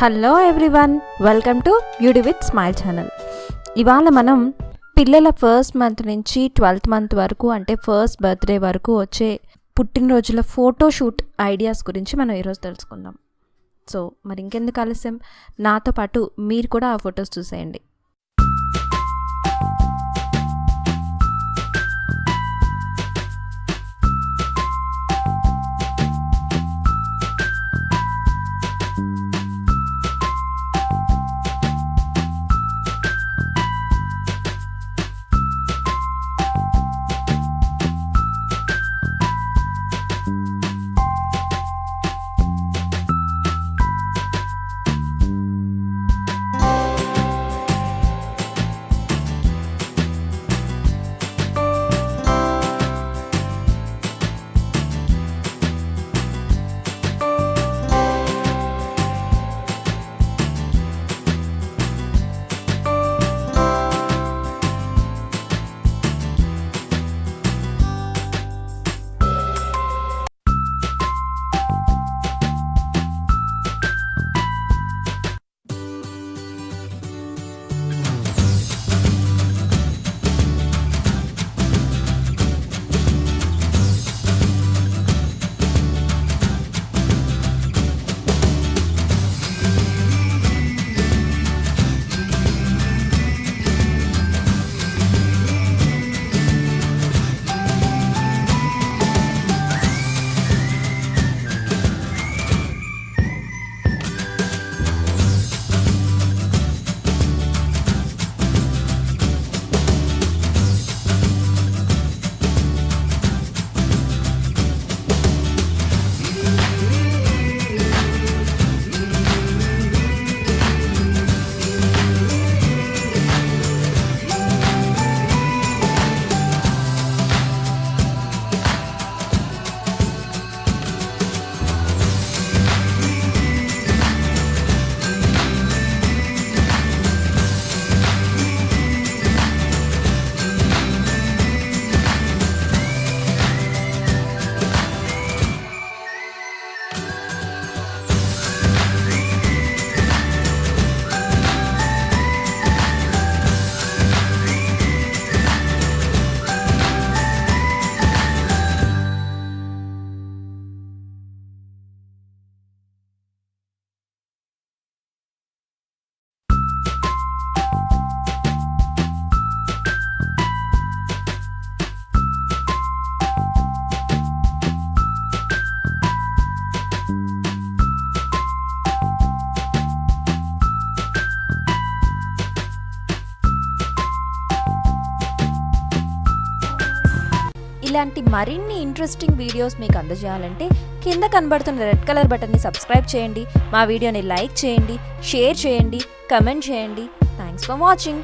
Hello everyone, welcome to beauty with smile channel. ఇవాళ మనం పిల్లల ఫస్ట్ మంత్ నుంచి 12th మంత్ వరకు, అంటే ఫస్ట్ బర్త్డే వరకు వచ్చే పుట్టినరోజుల ఫోటోషూట్ ఐడియాస్ గురించి మనం ఈరోజు తెలుసుకుందాం. సో మరి ఇంకెందుకు ఆలస్యం, నాతో పాటు మీరు కూడా ఆ ఫొటోస్ చూసేయండి. ఇలాంటి మరిన్ని ఇంట్రెస్టింగ్ వీడియోస్ మీకు అందజేయాలంటే కింద కనబడుతున్న రెడ్ కలర్ బటన్ని సబ్స్క్రైబ్ చేయండి, మా వీడియోని లైక్ చేయండి, షేర్ చేయండి, కమెంట్ చేయండి. Thanks for watching.